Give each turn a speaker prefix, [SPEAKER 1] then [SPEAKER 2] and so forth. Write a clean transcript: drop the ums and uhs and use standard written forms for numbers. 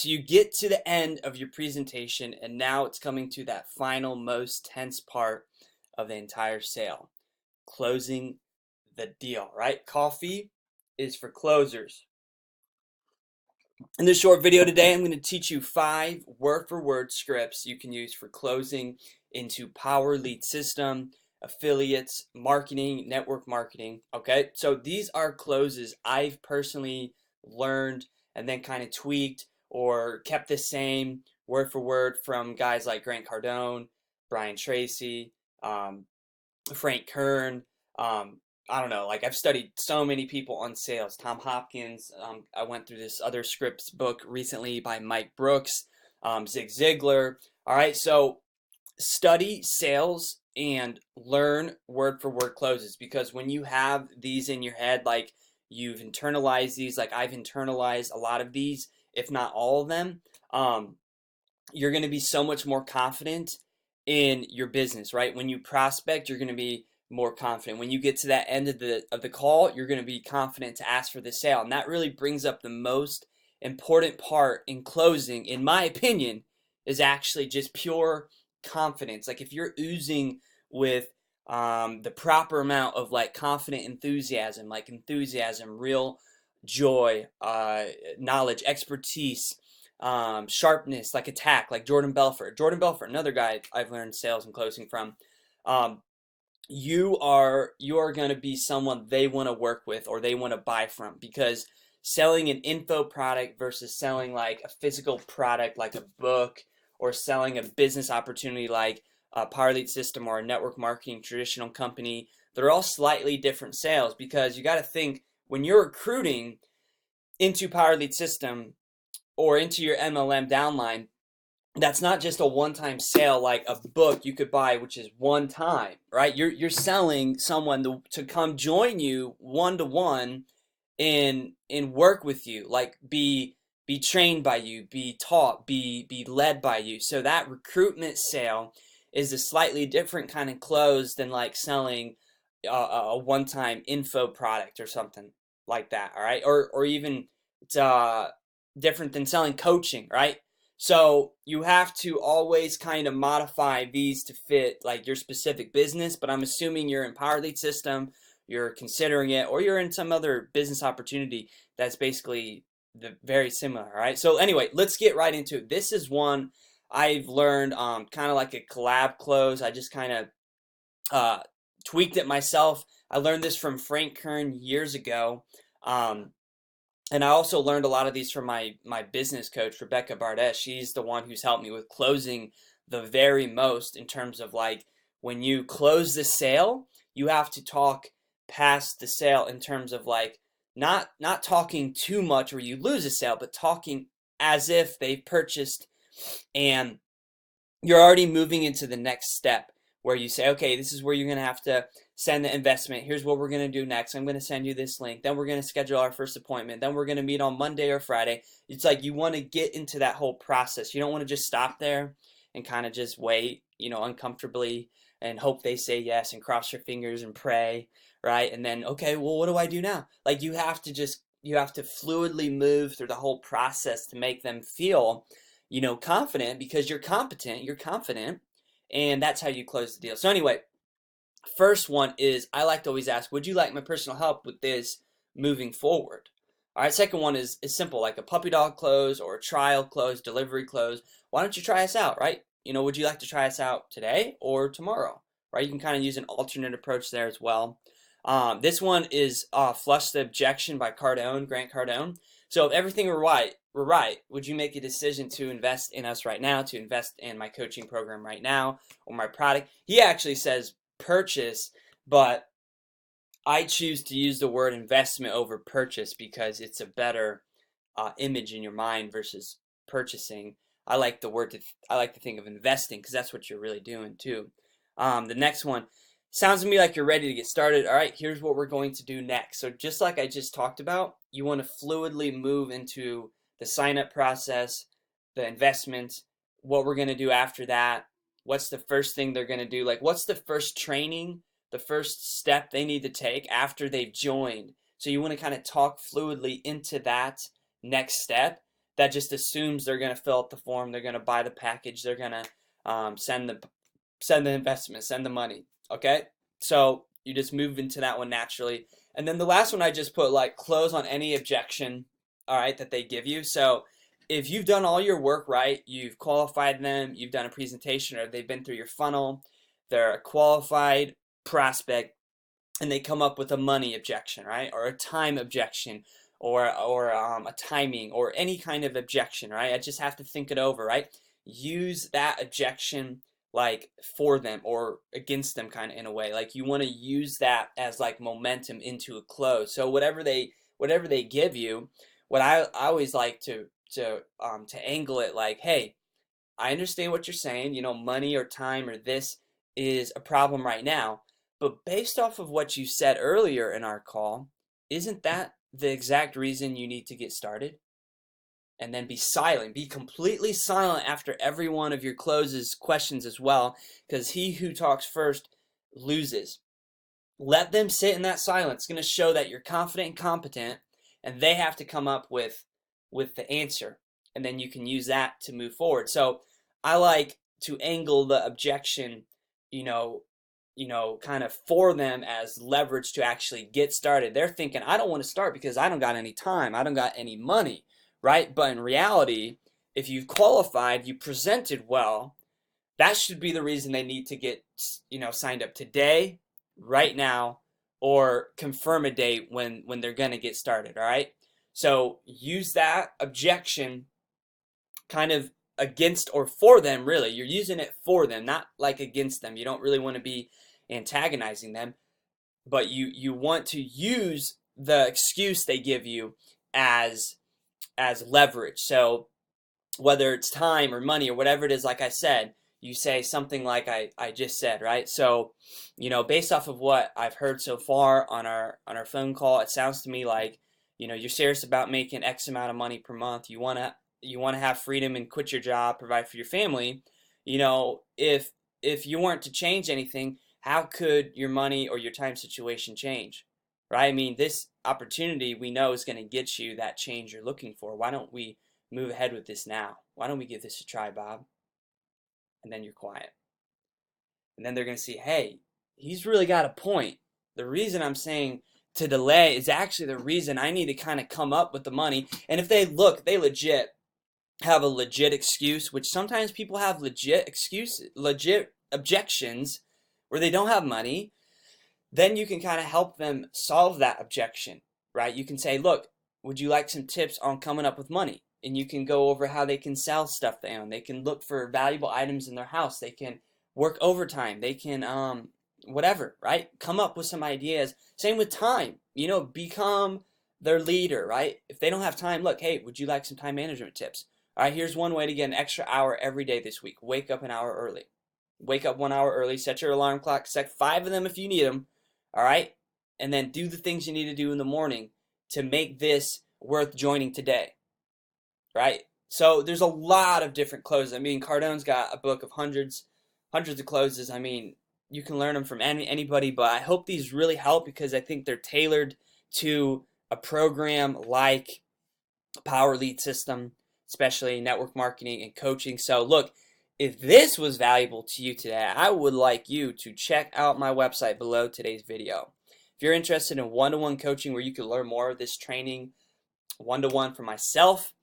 [SPEAKER 1] so you get to the end of your presentation, and now it's coming to that final, most tense part of the entire sale, closing the deal, right? Coffee is for closers. In this short video today, I'm going to teach you 5 word-for-word scripts you can use for closing into Power Lead System, affiliates, marketing, network marketing, okay? So these are closes I've personally learned and then kind of tweaked or kept the same word for word from guys like Grant Cardone, Brian Tracy, Frank Kern. I don't know, like I've studied so many people on sales. Tom Hopkins. I went through this other scripts book recently by Mike Brooks, Zig Ziglar. All right, so study sales and learn word for word closes, because when you have these in your head, like you've internalized these, like I've internalized a lot of these, if not all of them, you're going to be so much more confident in your business, right? When you prospect, you're going to be more confident. When you get to that end of the call, you're going to be confident to ask for the sale. And that really brings up the most important part in closing, in my opinion, is actually just pure confidence. Like if you're oozing with the proper amount of like confident enthusiasm, real joy, knowledge, expertise, sharpness, like attack, like Jordan Belfort, another guy I've learned sales and closing from. You are going to be someone they want to work with or they want to buy from, because selling an info product versus selling like a physical product like a book, or selling a business opportunity like a Power Lead System or a network marketing traditional company, they're all slightly different sales. Because you got to think, when you're recruiting into Power Lead System or into your MLM downline, that's not just a one-time sale like a book you could buy, which is one time, right? You're selling someone to come join you one-to-one and work with you, like be trained by you, be taught, be led by you. So that recruitment sale is a slightly different kind of close than like selling a one-time info product or something like that, all right? Or even it's different than selling coaching, right? So you have to always kind of modify these to fit like your specific business. But I'm assuming you're in Power Lead System, you're considering it, or you're in some other business opportunity that's basically very similar. All right. So anyway, let's get right into it. This is one I've learned, kind of like a collab close. I just kind of tweaked it myself. I learned this from Frank Kern years ago. And I also learned a lot of these from my business coach, Rebecca Bardess. She's the one who's helped me with closing the very most, in terms of like when you close the sale, you have to talk past the sale in terms of like not talking too much where you lose a sale, but talking as if they've purchased and you're already moving into the next step, where you say, okay, this is where you're going to have to send the investment. Here's what we're going to do next. I'm going to send you this link. Then we're going to schedule our first appointment. Then we're going to meet on Monday or Friday. It's like you want to get into that whole process. You don't want to just stop there and kind of just wait, uncomfortably and hope they say yes and cross your fingers and pray, right? And then, okay, well, what do I do now? Like you have to fluidly move through the whole process to make them feel, confident, because you're competent, you're confident, and that's how you close the deal. So anyway, first one is, I like to always ask, would you like my personal help with this moving forward? All right, second one is simple, like a puppy dog close or a trial close, delivery close. Why don't you try us out, right? Would you like to try us out today or tomorrow, right? You can kind of use an alternate approach there as well. This one is Flush the Objection by Grant Cardone. So if everything were right, would you make a decision to invest in us right now, to invest in my coaching program right now, or my product? He actually says purchase, but I choose to use the word investment over purchase because it's a better image in your mind versus purchasing. I like to think of investing, because that's what you're really doing too. The next one sounds to me like you're ready to get started. All right, here's what we're going to do next. So just like I just talked about, you want to fluidly move into the sign-up process, the investment, what we're going to do after that, what's the first thing they're going to do, like what's the first training, the first step they need to take after they've joined. So you want to kind of talk fluidly into that next step, that just assumes they're going to fill out the form, they're going to buy the package, they're going to send the investment, send the money. Okay, so you just move into that one naturally. And then the last one I just put, like, close on any objection, all right, that they give you. So if you've done all your work right, you've qualified them, you've done a presentation, or they've been through your funnel, they're a qualified prospect, and they come up with a money objection, right, or a time objection, or a timing, or any kind of objection, right? I just have to think it over, right? Use that objection like for them or against them, kind of, in a way. Like, you want to use that as like momentum into a close. So whatever they give you, what I always like to angle it like, hey, I understand what you're saying, money or time or this is a problem right now, but based off of what you said earlier in our call, isn't that the exact reason you need to get started? And then be silent. Be completely silent after every one of your closes questions as well, because he who talks first loses. Let them sit in that silence. It's going to show that you're confident and competent, and they have to come up with the answer, and then you can use that to move forward. So I like to angle the objection, kind of for them as leverage to actually get started. They're thinking, I don't want to start because I don't got any time, I don't got any money, right? But in reality, if you've qualified, you presented well, that should be the reason they need to get, signed up today, right now, or confirm a date when they're going to get started, all right? So use that objection kind of against or for them, really. You're using it for them, not like against them. You don't really want to be antagonizing them, but you want to use the excuse they give you as leverage. So whether it's time or money or whatever it is, like I said, you say something like I just said, right? So, based off of what I've heard so far on our phone call, it sounds to me like, you're serious about making X amount of money per month. You want to have freedom and quit your job, provide for your family. If you weren't to change anything, how could your money or your time situation change, right? I mean, this opportunity we know is going to get you that change you're looking for. Why don't we move ahead with this now? Why don't we give this a try, Bob? And then you're quiet. And then they're going to see, hey, he's really got a point. The reason I'm saying to delay is actually the reason I need to kind of come up with the money. And if they legit have a legit excuse, which sometimes people have legit excuses, legit objections where they don't have money, then you can kind of help them solve that objection, right? You can say, look, would you like some tips on coming up with money? And you can go over how they can sell stuff they own. They can look for valuable items in their house. They can work overtime. They can, whatever, right? Come up with some ideas. Same with time. Become their leader, right? If they don't have time, look, hey, would you like some time management tips? All right, here's one way to get an extra hour every day this week. Wake up an hour early. Wake up 1 hour early. Set your alarm clock. Set 5 of them if you need them. All right? And then do the things you need to do in the morning to make this worth joining today. Right? So there's a lot of different closes. I mean, Cardone's got a book of hundreds of closes. I mean, you can learn them from anybody, but I hope these really help because I think they're tailored to a program like Power Lead System, especially network marketing and coaching. So look, if this was valuable to you today, I would like you to check out my website below today's video. If you're interested in one-to-one coaching where you can learn more of this training one-to-one for myself,